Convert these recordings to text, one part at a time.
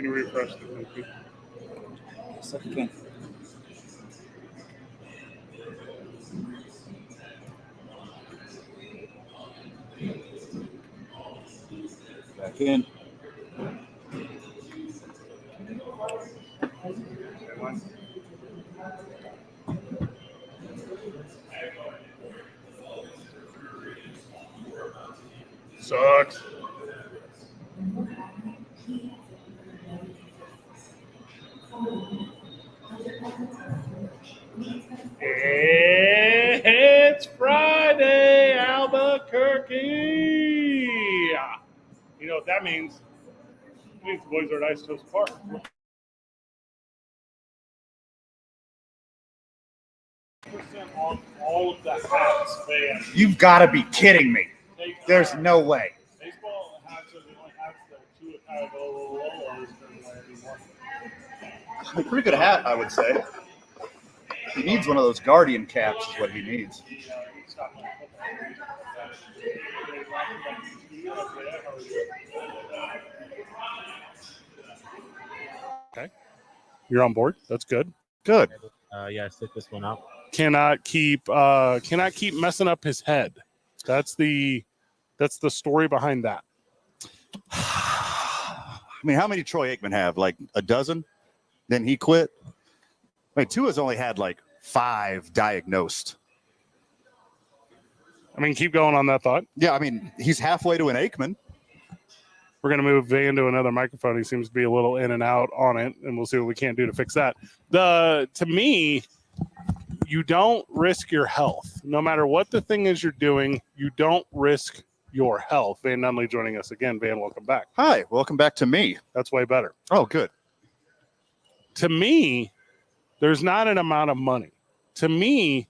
Can you refresh the thing? Yes, I can. Back in. Sucks. It's Friday, Albuquerque. You know what that means? It means the boys are at Isotopes Park. On all of the hats, man. You've got to be kidding me. There's no way. Baseball hats are the only hats that two kind of low anymore. A pretty good hat, I would say. He needs one of those Guardian caps is what he needs. Okay. You're on board. That's good. Good. Yeah, sit this one out. Cannot keep messing up his head. That's the story behind that. I mean, how many Troy Aikman have? Like a dozen? Then he quit? I mean, Tua's only had like 5 diagnosed. I mean, keep going on that thought. Yeah, I mean, he's halfway to an Aikman. We're going to move Van to another microphone. He seems to be a little in and out on it, and we'll see what we can do to fix that. To me, you don't risk your health. No matter what the thing is you're doing, you don't risk your health. Van Nunley joining us again. Van, welcome back. Hi, welcome back to me. That's way better. Oh, good. To me, there's not an amount of money. To me,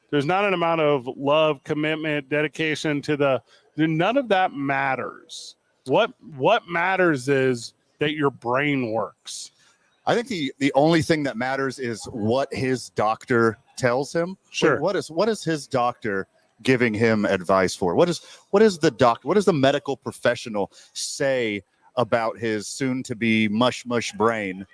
there's not an amount of love, commitment, dedication to none of that matters. What matters is that your brain works. I think the only thing that matters is what his doctor tells him. Sure. Like, what is his doctor giving him advice for? What is the medical professional say about his soon to be mush brain?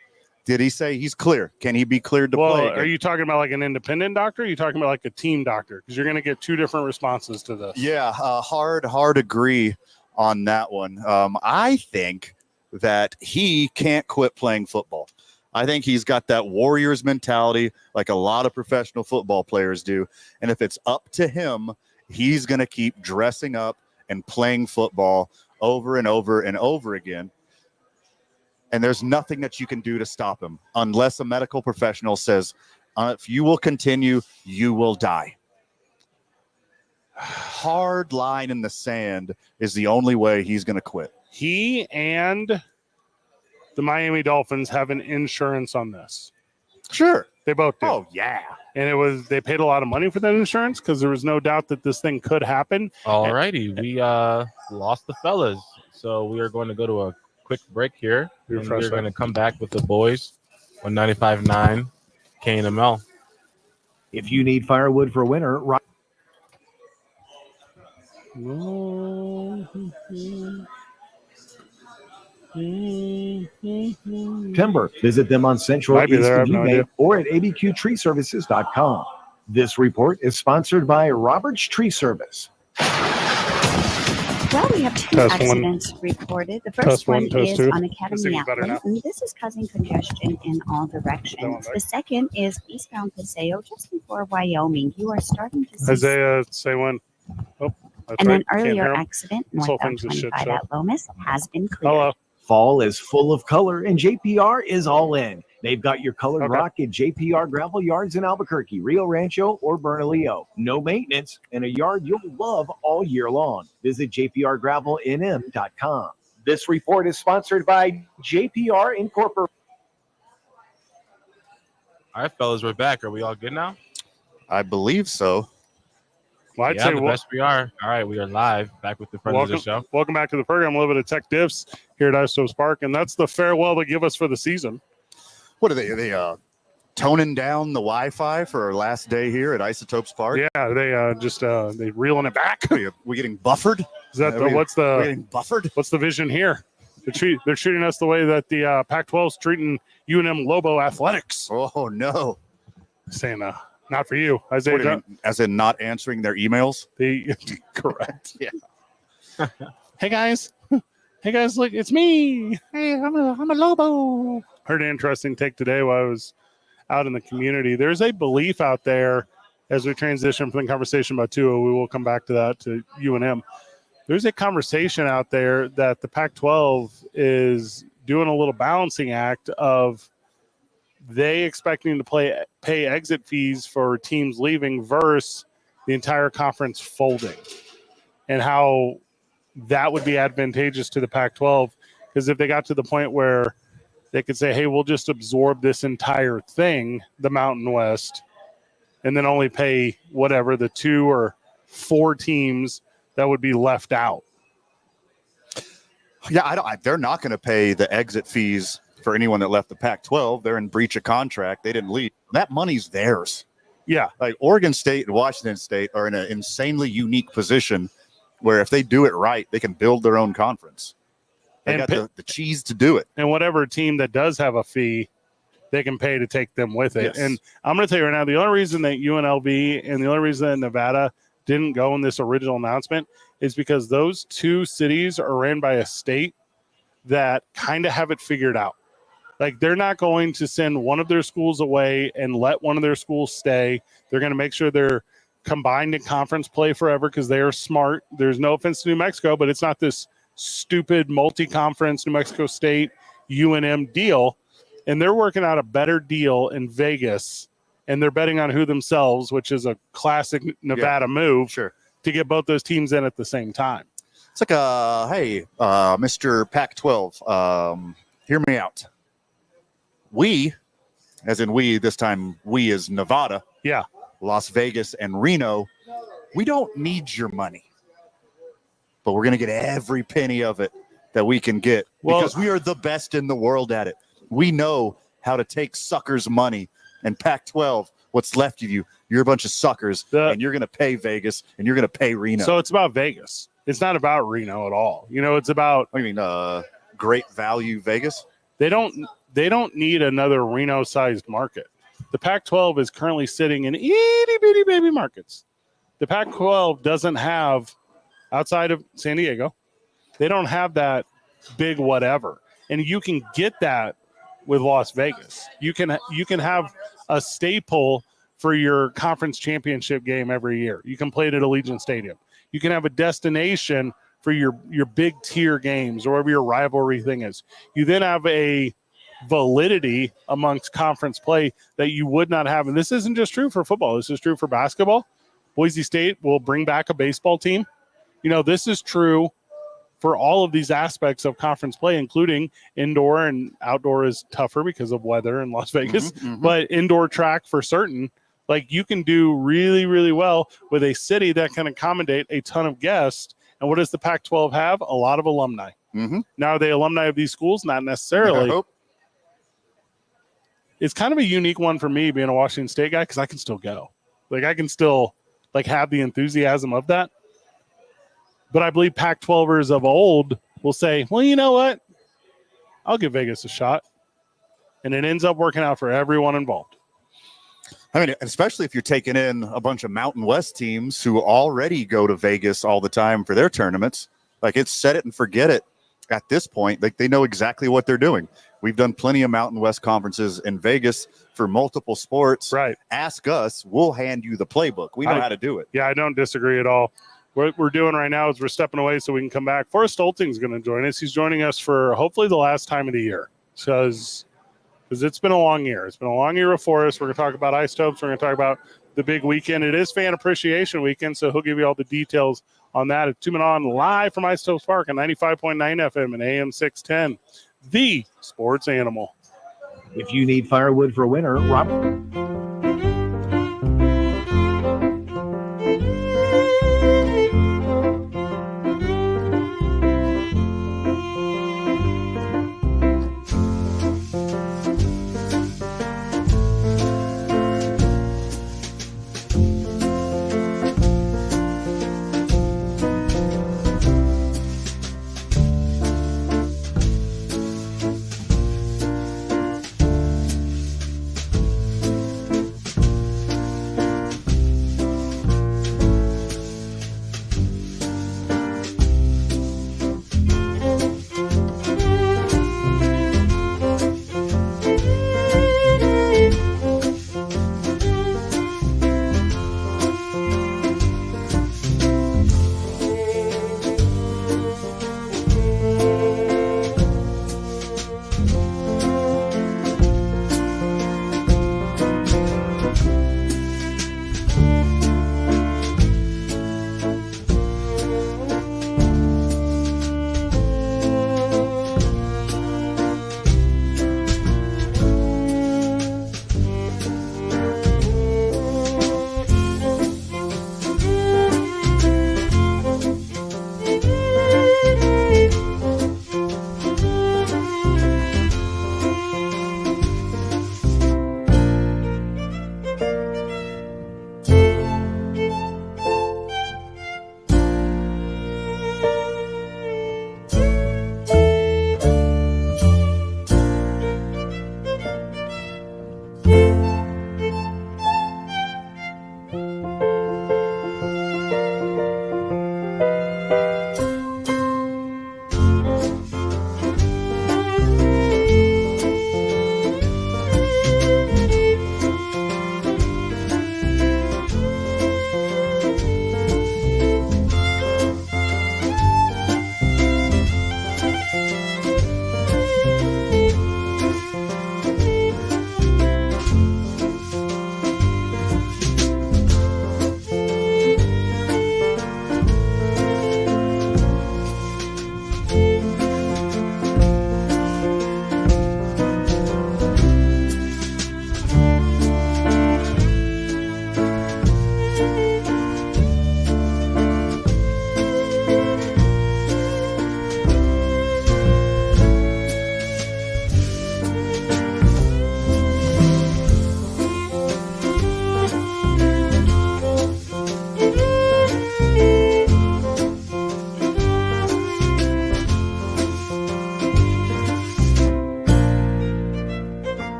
Did he say he's clear? Can he be cleared to play again? Are you talking about like an independent doctor? Or are you talking about like a team doctor? Because you're going to get 2 different responses to this. Yeah, hard agree on that one. I think that he can't quit playing football. I think he's got that Warriors mentality like a lot of professional football players do. And if it's up to him, he's going to keep dressing up and playing football over and over and over again. And there's nothing that you can do to stop him unless a medical professional says, if you will continue, you will die. Hard line in the sand is the only way he's going to quit. He and the Miami Dolphins have an insurance on this. Sure. They both do. Oh, yeah. And they paid a lot of money for that insurance because there was no doubt that this thing could happen. All righty. We lost the fellas. So we are going to go to a quick break here. And we're going to come back with the boys on 95.9 KNML. If you need firewood for winter, timber. Visit them on Central East or at abqtreeservices.com. This report is sponsored by Roberts Tree Service. Well, we have 2 accidents reported. The first one is on Academy Avenue, and this is causing congestion in all directions. The second is eastbound Paseo, just before Wyoming. You are starting to see Isaiah, say when. Oh, that's and right. an earlier accident northbound 25 at Lomas has been cleared. Hello. Fall is full of color, and JPR is all in. They've got your colored rock at JPR Gravel Yards in Albuquerque, Rio Rancho, or Bernalillo. No maintenance, and a yard you'll love all year long. Visit jprgravelnm.com. This report is sponsored by JPR Incorporated. All right, fellas, we're back. Are we all good now? I believe so. Well, I'd say the best we are. All right, we are live, back with the friends of the show. Welcome back to the program. A little bit of tech diffs here at Isotopes Park, and that's the farewell they give us for the season. What are they toning down the Wi-Fi for our last day here at Isotopes Park? Yeah, they reeling it back. Are we getting buffered? Is that we're getting buffered? What's the vision here? They're treating us the way that the Pac-12 is treating UNM Lobo Athletics. Oh no! Saying not for you, What do you Isaiah. mean, as in not answering their emails? Correct. Yeah. Hey guys, look, it's me. Hey, I'm a Lobo. Heard an interesting take today while I was out in the community. There's a belief out there as we transition from the conversation about Tua. We will come back to that to UNM. There's a conversation out there that the Pac-12 is doing a little balancing act of they expecting to pay exit fees for teams leaving versus the entire conference folding, and how that would be advantageous to the Pac-12, because if they got to the point where they could say, hey, we'll just absorb this entire thing, the Mountain West, and then only pay whatever the 2 or 4 teams that would be left out. Yeah, they're not going to pay the exit fees for anyone that left the Pac-12. They're in breach of contract. They didn't leave. That money's theirs. Yeah. Like Oregon State and Washington State are in an insanely unique position where if they do it right, they can build their own conference. They got the cheese to do it. And whatever team that does have a fee, they can pay to take them with it. Yes. And I'm going to tell you right now, the only reason that UNLV and the only reason that Nevada didn't go in this original announcement is because those 2 cities are ran by a state that kind of have it figured out. Like, they're not going to send one of their schools away and let one of their schools stay. They're going to make sure they're combined in conference play forever because they are smart. There's no offense to New Mexico, but it's not this stupid multi-conference New Mexico State UNM deal. And they're working out a better deal in Vegas, and they're betting on who themselves, which is a classic Nevada move, Sure. to get both those teams in at the same time. It's like, hey, Mr. Pac-12, hear me out. We, as in we, this time we is Nevada, Yeah. Las Vegas, and Reno, we don't need your money. But we're going to get every penny of it that we can get because we are the best in the world at it. We know how to take suckers' money. And Pac-12, what's left of you, you're a bunch of suckers, and you're going to pay Vegas, and you're going to pay Reno. So it's about Vegas. It's not about Reno at all. You know, it's about. What do you mean, great value Vegas? They don't need another Reno-sized market. The Pac-12 is currently sitting in itty-bitty baby markets. The Pac-12 doesn't have, outside of San Diego, they don't have that big whatever. And you can get that with Las Vegas. You can have a staple for your conference championship game every year. You can play it at Allegiant Stadium. You can have a destination for your big tier games or whatever your rivalry thing is. You then have a validity amongst conference play that you would not have. And this isn't just true for football. This is true for basketball. Boise State will bring back a baseball team. You know, this is true for all of these aspects of conference play, including indoor, and outdoor is tougher because of weather in Las Vegas, but indoor track for certain. Like, you can do really, really well with a city that can accommodate a ton of guests. And what does the Pac-12 have? A lot of alumni. Now, are they alumni of these schools? Not necessarily. It's kind of a unique one for me being a Washington State guy because I can still go. Like, I can still have the enthusiasm of that. But I believe Pac-12ers of old will say, well, you know what? I'll give Vegas a shot. And it ends up working out for everyone involved. I mean, especially if you're taking in a bunch of Mountain West teams who already go to Vegas all the time for their tournaments. Like, it's set it and forget it at this point. Like, they know exactly what they're doing. We've done plenty of Mountain West conferences in Vegas for multiple sports. Right. Ask us. We'll hand you the playbook. We know how to do it. Yeah, I don't disagree at all. What we're doing right now is we're stepping away so we can come back. Forrest Olting's going to join us. He's joining us for hopefully the last time of the year because it's been a long year. It's been a long year of Forrest. We're going to talk about Isotopes. We're going to talk about the big weekend. It is Fan Appreciation Weekend, so he'll give you all the details on that. It's 2 Men On live from Isotopes Park on 95.9 FM and AM 610, the sports animal. If you need firewood for winter, Robert.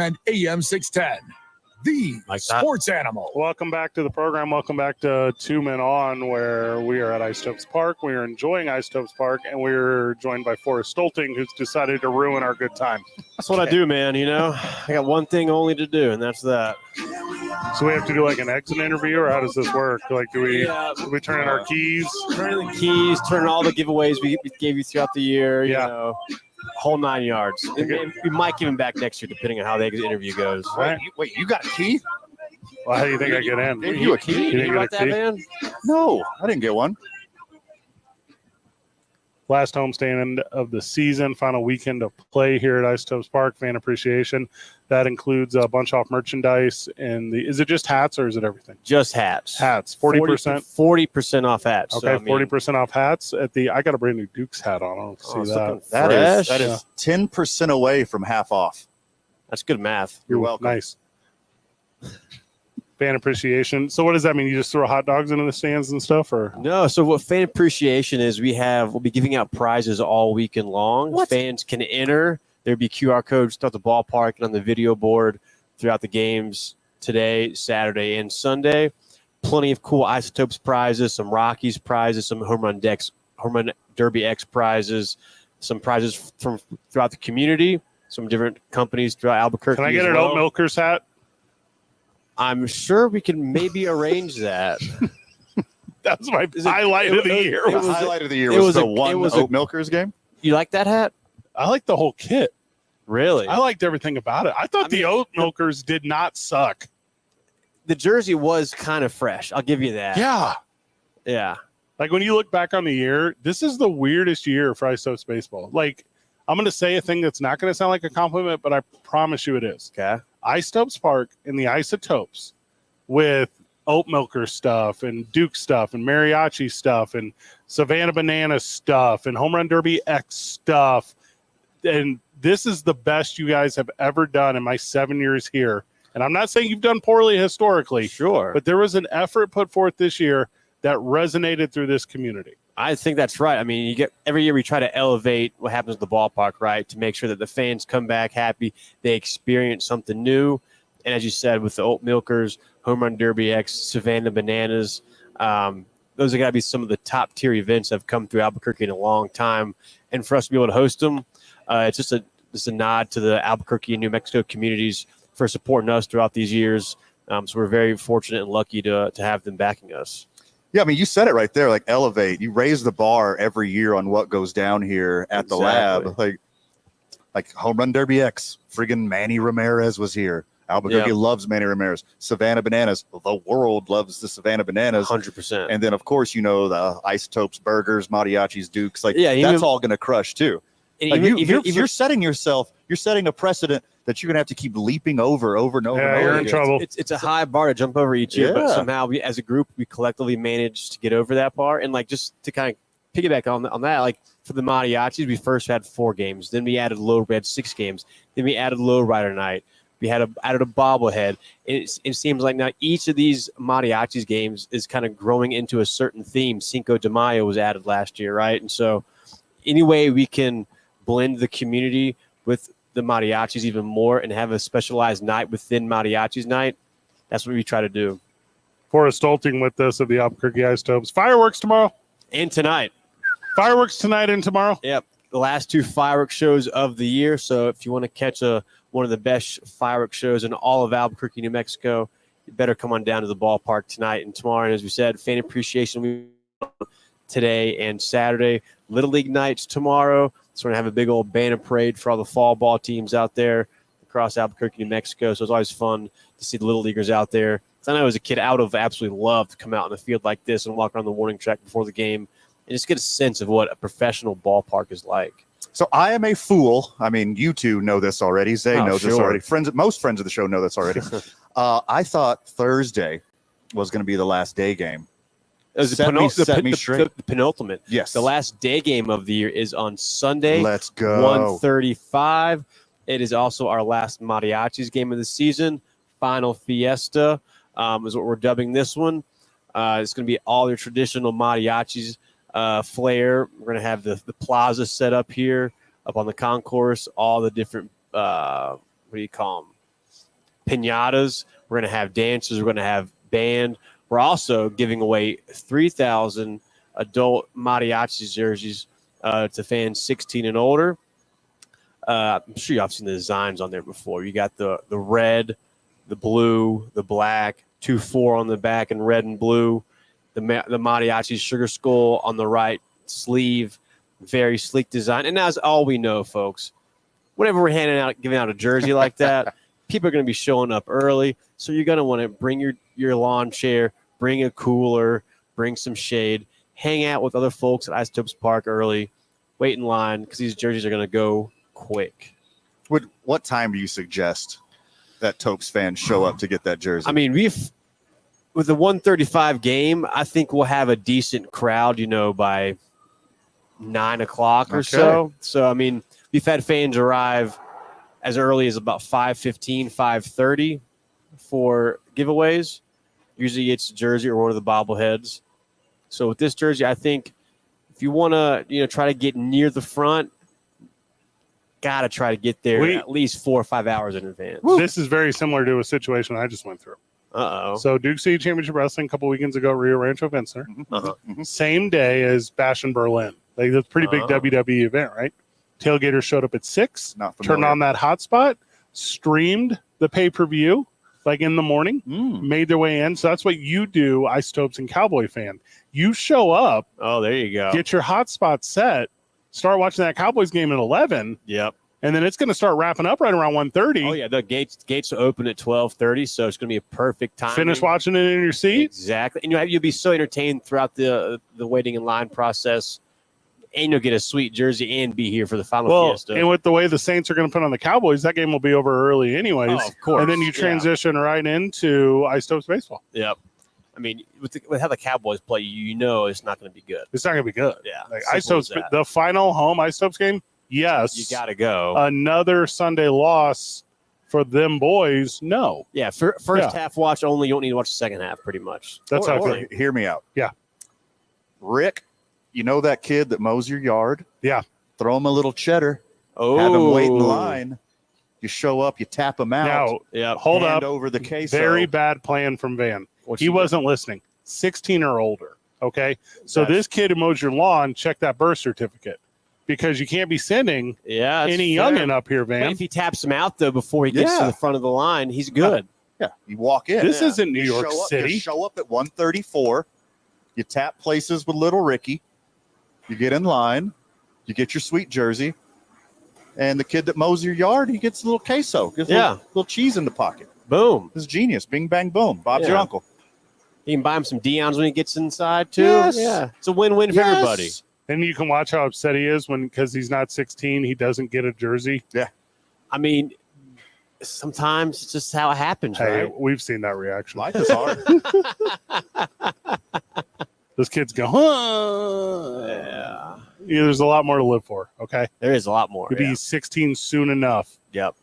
and AM 610. The Like that. sports animal. Welcome back to the program. Welcome back to 2 Men On, where we are at Isotopes Park. We are enjoying Isotopes Park, and we're joined by Forrest Stolting, who's decided to ruin our good time. That's what I do, man. You know, I got one thing only to do, and that's that. So we have to do like an exit interview, or how does this work? Like, do we turn in our keys? Turning the keys, turning all the giveaways we gave you throughout the year. Yeah. You know, whole 9 yards. And we might give him back next year, depending on how the exit interview goes. Right. Wait, you got a key? Well, how do you think I get in? You a key? You didn't You get got a that, key? man? No, I didn't get one. Last homestand of the season, final weekend of play here at Isotopes Park, fan appreciation. That includes a bunch off merchandise. And is it just hats or is it everything? Just hats. Hats, 40%. 40% off hats. Okay, So, I mean, 40% off hats at the. I got a brand new Dukes hat on. I don't Oh, it's see that. looking That fresh. is 10% away from half off. That's good math. You're Ooh, welcome. Nice. Fan appreciation. So what does that mean? You just throw hot dogs into the stands and stuff, or No, so what fan appreciation is, we'll be giving out prizes all weekend long. What? Fans can enter. There'll be QR codes throughout the ballpark and on the video board throughout the games today, Saturday, and Sunday. Plenty of cool Isotopes prizes, some Rockies prizes, some Home Run Derby X prizes, some prizes from throughout the community, some different companies throughout Albuquerque. can I get as an well. Oat Milkers hat? I'm sure we can maybe arrange that. That's my highlight of the year. it was the highlight of the year it was was the a- one it was a- Oat Milkers game. You like that hat? I like the whole kit. Really? I liked everything about it. I thought the Oat Milkers did not suck. The jersey was kind of fresh. I'll give you that. Yeah. Yeah. Like when you look back on the year, this is the weirdest year for Isotopes baseball. Like I'm going to say a thing that's not going to sound like a compliment, but I promise you it is. Okay. Isotopes Park and the Isotopes with Oat Milker stuff and Duke stuff and Mariachi stuff and Savannah Banana stuff and Home Run Derby X stuff. And this is the best you guys have ever done in my 7 years here. And I'm not saying you've done poorly historically, Sure. but there was an effort put forth this year that resonated through this community. I think that's right. I mean, every year we try to elevate what happens at the ballpark, right? To make sure that the fans come back happy, they experience something new. And as you said, with the Oat Milkers, Home Run Derby X, Savannah Bananas, those are got to be some of the top tier events that have come through Albuquerque in a long time. And for us to be able to host them, it's just a nod to the Albuquerque and New Mexico communities for supporting us throughout these years. So we're very fortunate and lucky to have them backing us. Yeah, I mean, you said it right there. Like elevate. You raise the bar every year on what goes down here at the lab. Like Home Run Derby X. Friggin' Manny Ramirez was here. Albuquerque loves Manny Ramirez. Savannah Bananas. The world loves the Savannah Bananas. 100%. And then, of course, you know, the Isotopes burgers, mariachis, Dukes. Like Yeah, that's all going to crush too. And Like even- you're setting a precedent that you're going to have to keep leaping over and over Yeah, and you're over in again. trouble. It's a high bar to jump over each year, but Yeah. somehow we, as a group, we collectively managed to get over that bar. And like just to kind of piggyback on that, like for the mariachis, we first had 4 games, then we added we had 6 games, then we added lowrider night, we added a bobblehead. And it seems like now each of these mariachis games is kind of growing into a certain theme. Cinco de Mayo was added last year, right? And so any way we can blend the community with the mariachis even more and have a specialized night within mariachis night, that's what we try to do. Forrest Stolting with us of the Albuquerque Isotopes. Fireworks tomorrow. And tonight, Fireworks tonight and tomorrow. yep, the last 2 fireworks shows of the year. So if you want to catch one of the best fireworks shows in all of Albuquerque, New Mexico, you better come on down to the ballpark tonight and tomorrow. And as we said, fan appreciation week today and Saturday. Little League nights tomorrow. So we're going to have a big old banner parade for all the fall ball teams out there across Albuquerque, New Mexico. So it's always fun to see the Little Leaguers out there. So I know as a kid, I would have absolutely loved to come out in the field like this and walk around the warning track before the game and just get a sense of what a professional ballpark is like. So I am a fool. I mean, you two know this already. Zay Oh, knows this sure. already. Most friends of the show know this already. I thought Thursday was going to be the last day game. It was Set me straight. the penultimate. Yes. The last day game of the year is on Sunday. Let's go. 1:35. It is also our last mariachis game of the season. Final Fiesta is what we're dubbing this one. It's going to be all your traditional mariachis flair. We're going to have the plaza set up here, up on the concourse, all the different, what do you call them? piñatas. We're going to have dances. We're going to have band. We're also giving away 3,000 adult mariachi jerseys to fans 16 and older. I'm sure y'all have seen the designs on there before. You got the red, the blue, the black, 2-4 on the back in red and blue, the mariachi sugar skull on the right sleeve. Very sleek design. And that's all we know, folks. Whenever we're giving out a jersey like that, people are going to be showing up early. So you're going to want to bring your lawn chair, bring a cooler, bring some shade, hang out with other folks at Isotopes Park early, wait in line because these jerseys are going to go quick. What time do you suggest that Topes fans show up to get that jersey? I mean, with the 1:35 game, I think we'll have a decent crowd, by 9 o'clock or so. So, I mean, we've had fans arrive as early as about 5:15, 5:30 for giveaways. Usually it's a jersey or one of the bobbleheads. So with this jersey, I think if you want to, try to get near the front, got to try to get there at least 4 or 5 hours in advance. This is very similar to a situation I just went through. Uh-oh. So Duke City Championship Wrestling a couple weekends ago, Rio Rancho Event Center. Same day as Bash in Berlin. Like, that's a pretty big WWE event, right? Tailgaters showed up at 6, turned on that hotspot, streamed the pay-per-view, like in the morning, made their way in. So that's what you do, Isotopes and Cowboy fan. You show up. Oh, there you go. Get your hotspot set, start watching that Cowboys game at 11. Yep. And then it's going to start wrapping up right around 1:30. Oh, yeah. The gates open at 12:30, so it's going to be a perfect time. Finish watching it in your seat. Exactly. And you'll be so entertained throughout the waiting in line process. And you'll get a sweet jersey and be here for the final fiesta. And with the way the Saints are going to put on the Cowboys, that game will be over early anyways. Oh, of course. And then you transition right into Isotopes baseball. Yep. I mean, with how the Cowboys play, it's not going to be good. It's not going to be good. Yeah. Like Isotopes, the final home Isotopes game, yes. You got to go. Another Sunday loss for them boys, no. Yeah, first half watch only. You don't need to watch the second half, pretty much. That's how I feel. Hear me out. Yeah. Rick, you know that kid that mows your yard? Yeah. Throw him a little cheddar. Oh. Have him wait in line. You show up, you tap him out. Now, hold up. Over the queso. Very bad plan from Van. He wasn't listening. 16 or older. Okay. So this kid who mows your lawn, check that birth certificate. Because you can't be sending any youngin up here, Van. But if he taps him out, though, before he gets to the front of the line, he's good. Yeah. You walk in. This isn't New York City. You show up at 1:34. You tap places with little Ricky. You get in line. You get your sweet jersey. And the kid that mows your yard, he gets a little queso. Gets a little cheese in the pocket. Boom. This is genius. Bing, bang, boom. Bob's your uncle. You can buy him some Dion's when he gets inside, too. Yes. Yeah. It's a win-win for everybody. And you can watch how upset he is because he's not 16. He doesn't get a jersey. Yeah. I mean, sometimes it's just how it happens, right? We've seen that reaction. Life is hard. Those kids go, huh? Yeah. There's a lot more to live for, okay? There is a lot more. You'll be 16 soon enough. Yep.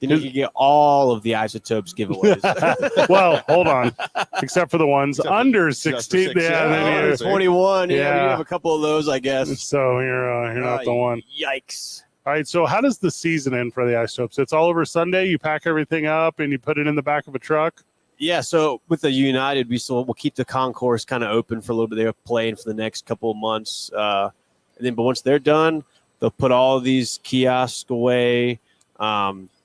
Then you can get all of the Isotopes giveaways. Well, hold on. Except for the ones under 16. Yeah, 21. Yeah, you have a couple of those, I guess. So you're not the one. Yikes. All right, so how does the season end for the Isotopes? It's all over Sunday. You pack everything up and you put it in the back of a truck. Yeah, so with the United, we'll keep the concourse kind of open for a little bit. They're playing for the next couple of months. But once they're done, they'll put all of these kiosks away.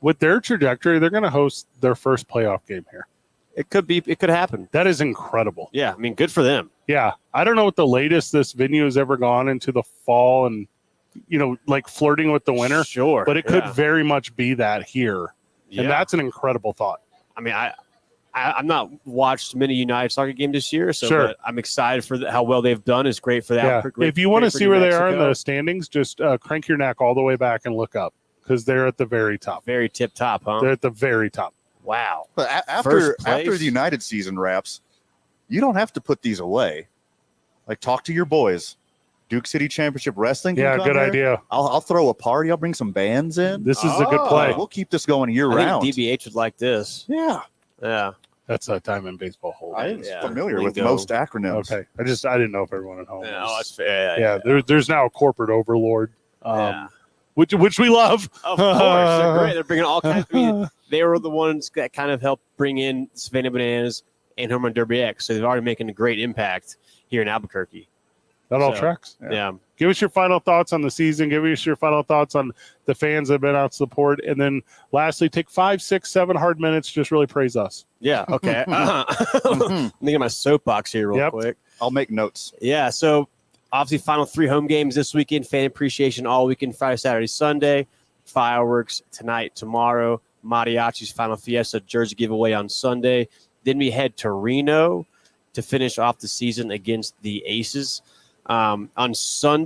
With their trajectory, they're going to host their first playoff game here. It could happen. That is incredible. Yeah, I mean, good for them. Yeah, I don't know what the latest this venue has ever gone into the fall and, like flirting with the winter. Sure. But it could very much be that here. Yeah. And that's an incredible thought. I mean, I've not watched many United soccer games this year, but I'm excited for how well they've done. It's great for that. Yeah. If you want to see where they are in the standings, just crank your neck all the way back and look up because they're at the very top. Very tip top, huh? They're at the very top. Wow. But after the United season wraps, you don't have to put these away. Like, talk to your boys. Duke City Championship Wrestling. Yeah, good idea. I'll throw a party. I'll bring some bands in. This is a good play. We'll keep this going year round. I think DBH would like this. Yeah. Yeah. That's a time in baseball hold. I'm familiar with most acronyms. Okay. I didn't know if everyone at home that's fair. There's now a corporate overlord. which we love. Of course, they're great. They're bringing all kinds. I mean, they were the ones that kind of helped bring in Savannah Bananas and Home Run Derby X, so they've already making a great impact here in Albuquerque. That all tracks. Yeah. Give us your final thoughts on the season. Give us your final thoughts on the fans that have been out to support. And then lastly, take 5, 6, 7 hard minutes. Just really praise us. Yeah. Okay. Let me get my soapbox here real quick. I'll make notes. Yeah. So obviously final 3 home games this weekend, fan appreciation all weekend, Friday, Saturday, Sunday, fireworks tonight, tomorrow, Mariachi's Final Fiesta jersey giveaway on Sunday. Then we head to Reno to finish off the season against the Aces. On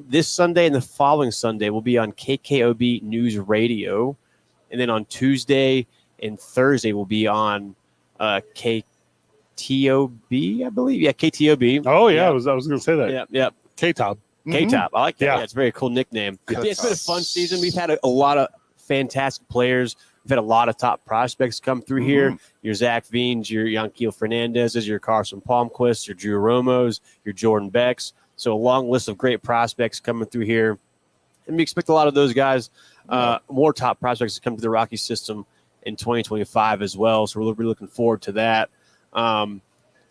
this Sunday and the following Sunday, we'll be on KKOB News Radio. And then on Tuesday and Thursday, we'll be on KTOB, I believe. Yeah, KTOB. Oh, yeah. I was going to say that. Yeah. K-Top. K-Top. I like that. Yeah. Yeah, it's a very cool nickname. Yeah, it's been a fun season. We've had a lot of fantastic players. We've had a lot of top prospects come through here. Your Zach Veens, your Yanquiel Fernandez's, your Carson Palmquist, your Drew Romos, your Jordan Becks. So a long list of great prospects coming through here. And we expect a lot of those guys, more top prospects to come to the Rocky system in 2025 as well. So we're really looking forward to that.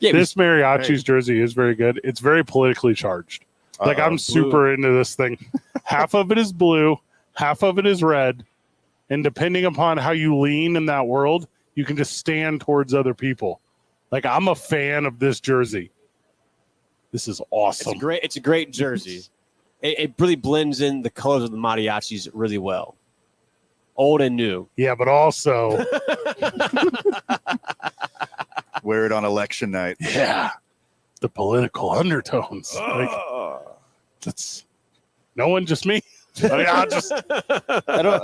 This Mariachi's jersey is very good. It's very politically charged. Like I'm super into this thing. Half of it is blue, half of it is red. And depending upon how you lean in that world, you can just stand towards other people. Like I'm a fan of this jersey. This is awesome. It's a great jersey. It really blends in the colors of the Mariachis really well. Old and new. Yeah, but also wear it on election night. Yeah. The political undertones. Like, that's no one, just me. I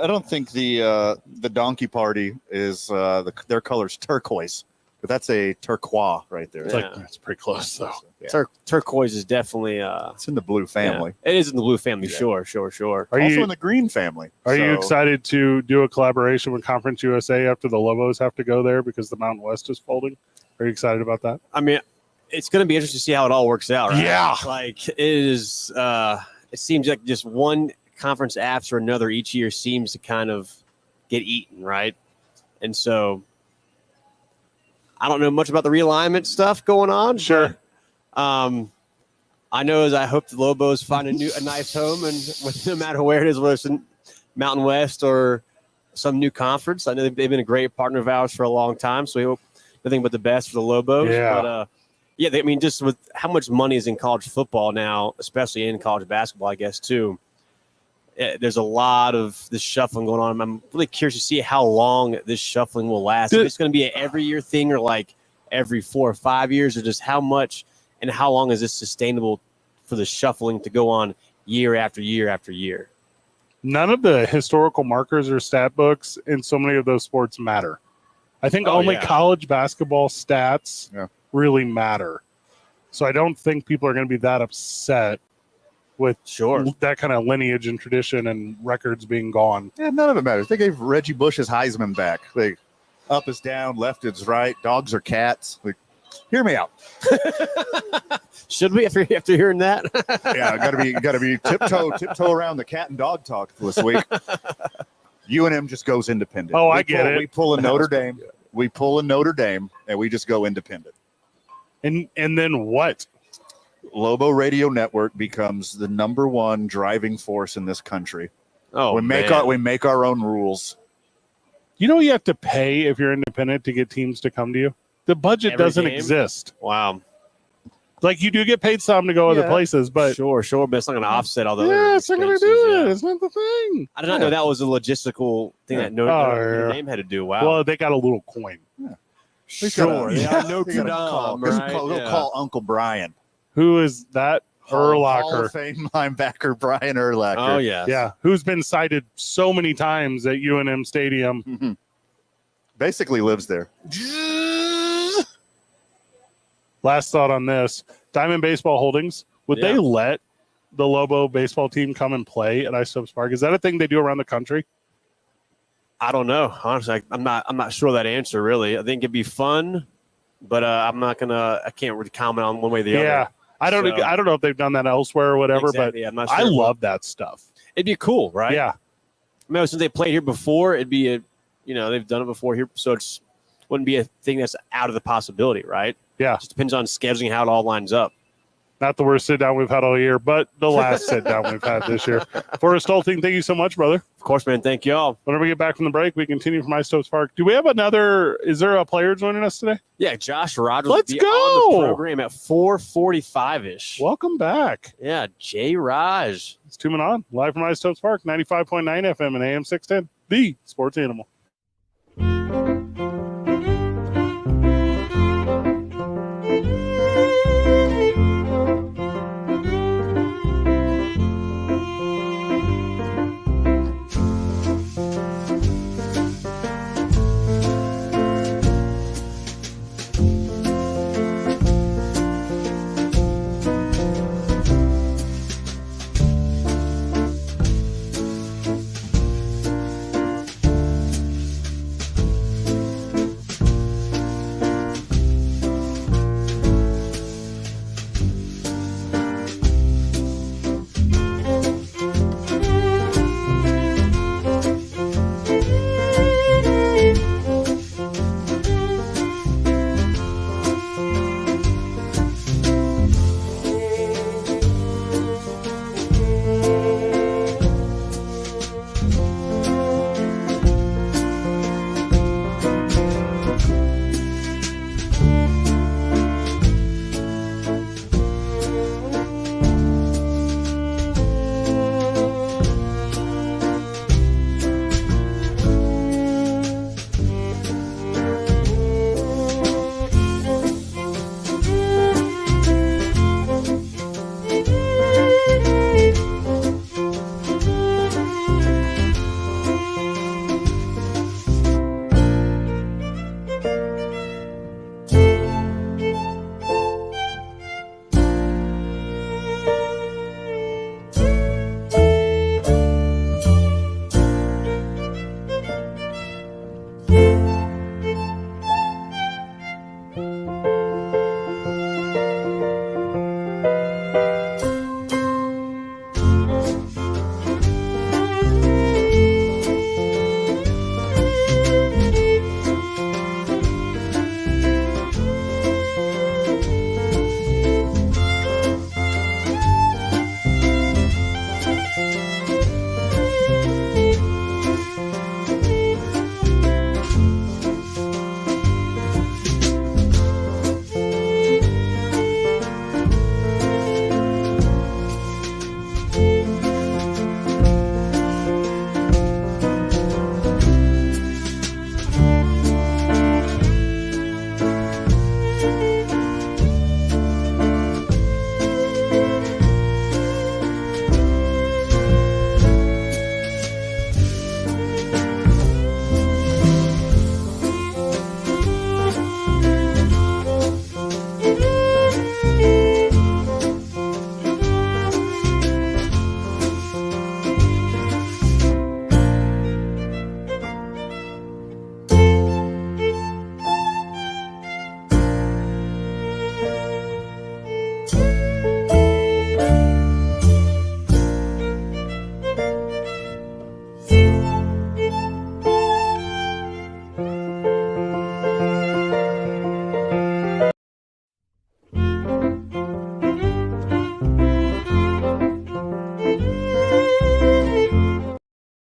don't think the donkey party is their color's turquoise, but that's a turquoise right there. It's pretty close though. Yeah. Turquoise is definitely it's in the blue family. Yeah. It is in the blue family, sure. Are also in the green family. Are you excited to do a collaboration with Conference USA after the Lobos have to go there because the Mountain West is folding? Are you excited about that? I mean, it's going to be interesting to see how it all works out, right? Yeah. Like it is it seems like just one conference after another each year seems to kind of get eaten, right? And so I don't know much about the realignment stuff going on. Sure. I know as I hope the Lobos find a nice home, and no matter where it is, whether it's in Mountain West or some new conference. I know they've been a great partner of ours for a long time, so we hope nothing but the best for the Lobos. Yeah. But I mean, just with how much money is in college football now, especially in college basketball, I guess too. There's a lot of this shuffling going on. I'm really curious to see how long this shuffling will last. If it's going to be an every year thing or like every 4 or 5 years, or just how much and how long is this sustainable for the shuffling to go on year after year after year? None of the historical markers or stat books in so many of those sports matter. I think only college basketball stats really matter. So I don't think people are going to be that upset with that kind of lineage and tradition and records being gone. Yeah, none of it matters. They gave Reggie Bush his Heisman back. Like, up is down, left is right, dogs are cats. Hear me out. Should we after hearing that? Yeah, gotta be tiptoe around the cat and dog talk this week. UNM just goes independent. Oh, I get it. We pull a Notre Dame. We pull a Notre Dame, and we just go independent. And then what? Lobo Radio Network becomes the #1 driving force in this country. Oh, we make our own rules. You know, you have to pay if you're independent to get teams to come to you. The budget doesn't exist. Wow. Like you do get paid some to go other places, but sure, but it's not going to offset all the. Yeah, it's not going to do it. It's not the thing. I did not know that was a logistical thing that Notre Dame had to do. Wow. Well, they got a little coin. Yeah. Sure, they are Notre Dame. They'll call Uncle Brian. Who is that? Urlacher. Hall of Fame linebacker Brian Urlacher. Oh, yeah. Yeah, who's been cited so many times at UNM Stadium. Mm-hmm. Basically lives there. Last thought on this. Diamond Baseball Holdings, would they let the Lobo baseball team come and play at Isotopes Park? Is that a thing they do around the country? I don't know. Honestly, I'm not sure of that answer, really. I think it'd be fun, but I can't really comment on one way or the other. Yeah. I don't know if they've done that elsewhere or whatever, but I'm not sure. I love that stuff. It'd be cool, right? Yeah. mean, since they played here before, it'd be they've done it before here, so it wouldn't be a thing that's out of the possibility, right? Yeah. It just depends on scheduling how it all lines up. Not the worst sit down we've had all year, but the last sit down we've had this year. Forrest Stolting, thank you so much, brother. Of course, man. Thank y'all. Whenever we get back from the break, we continue from Isotopes Park. Do we have is there a player joining us today? Yeah, Josh Rogers Let's will be go. on the program at 4:45-ish. Welcome back. Yeah, Jay Raj. It's 2 Men On, live from Isotopes Park, 95.9 FM and AM 610, the sports animal.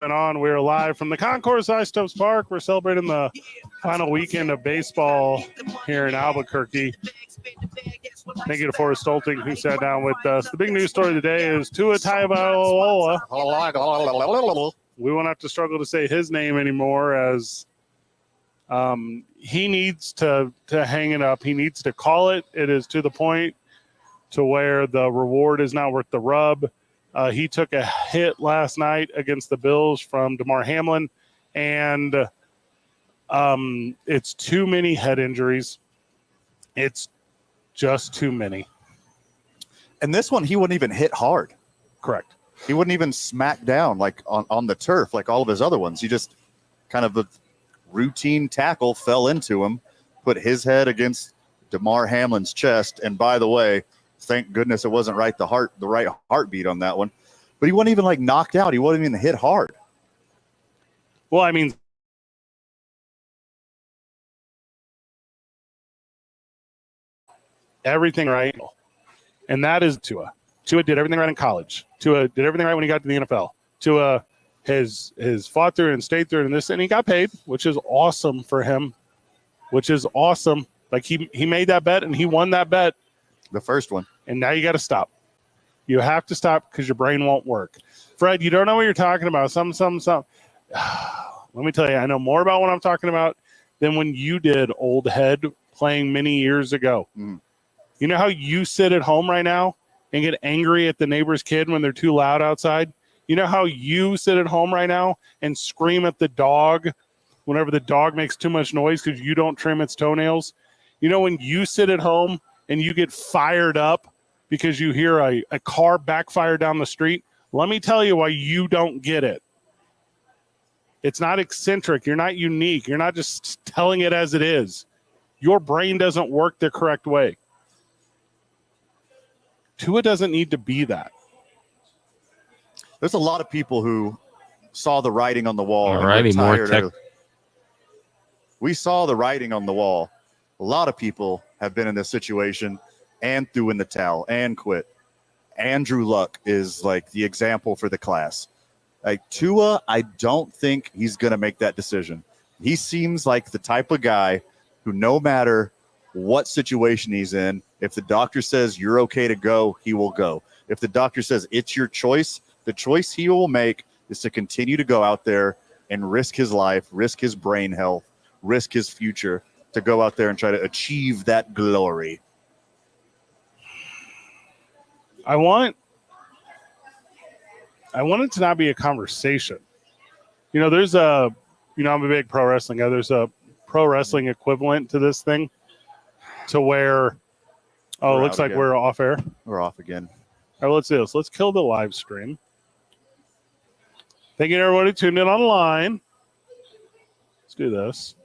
On. We're live from the concourse, Isotopes Park. We're celebrating the final weekend of baseball here in Albuquerque. Thank you to Forrest Stolting, who sat down with us. The big news story today is Tua Tagovailoa. We won't have to struggle to say his name anymore, as he needs to hang it up. He needs to call it. It is to the point to where the reward is not worth the rub. He took a hit last night against the Bills from Damar Hamlin, and it's too many head injuries. It's just too many. And this one, he wouldn't even hit hard. Correct. He wouldn't even smack down like on the turf like all of his other ones. He just kind of a routine tackle fell into him, put his head against Damar Hamlin's chest. And by the way, thank goodness it wasn't the right heartbeat on that one. But he wasn't even like knocked out. He wasn't even hit hard. Well, I mean, everything right, and that is Tua. Tua did everything right in college. Tua did everything right when he got to the NFL. Tua has fought through and stayed through and this, and he got paid, which is awesome for him. Which is awesome. Like he made that bet and he won that bet. The first one. And now you got to stop. You have to stop because your brain won't work. Fred, you don't know what you're talking about. Some. Let me tell you, I know more about what I'm talking about than when you did, old head, playing many years ago. Mm. You know how you sit at home right now and get angry at the neighbor's kid when they're too loud outside? You know how you sit at home right now and scream at the dog whenever the dog makes too much noise because you don't trim its toenails? You know when you sit at home and you get fired up because you hear a car backfire down the street? Let me tell you why you don't get it. It's not eccentric. You're not unique. You're not just telling it as it is. Your brain doesn't work the correct way. Tua doesn't need to be that. There's a lot of people who saw the writing on the wall. All righty, more tech. We saw the writing on the wall. A lot of people have been in this situation and threw in the towel and quit. Andrew Luck is like the example for the class. Like Tua, I don't think he's going to make that decision. He seems like the type of guy who, no matter what situation he's in, if the doctor says you're okay to go, he will go. If the doctor says it's your choice, the choice he will make is to continue to go out there and risk his life, risk his brain health, risk his future to go out there and try to achieve that glory. I want it to not be a conversation. You know, there's I'm a big pro wrestling guy. There's a pro wrestling equivalent to this thing to where, it looks like we're off air. We're off again. All right, let's do this. Let's kill the live stream. Thank you to everybody tuned in online. Let's do this.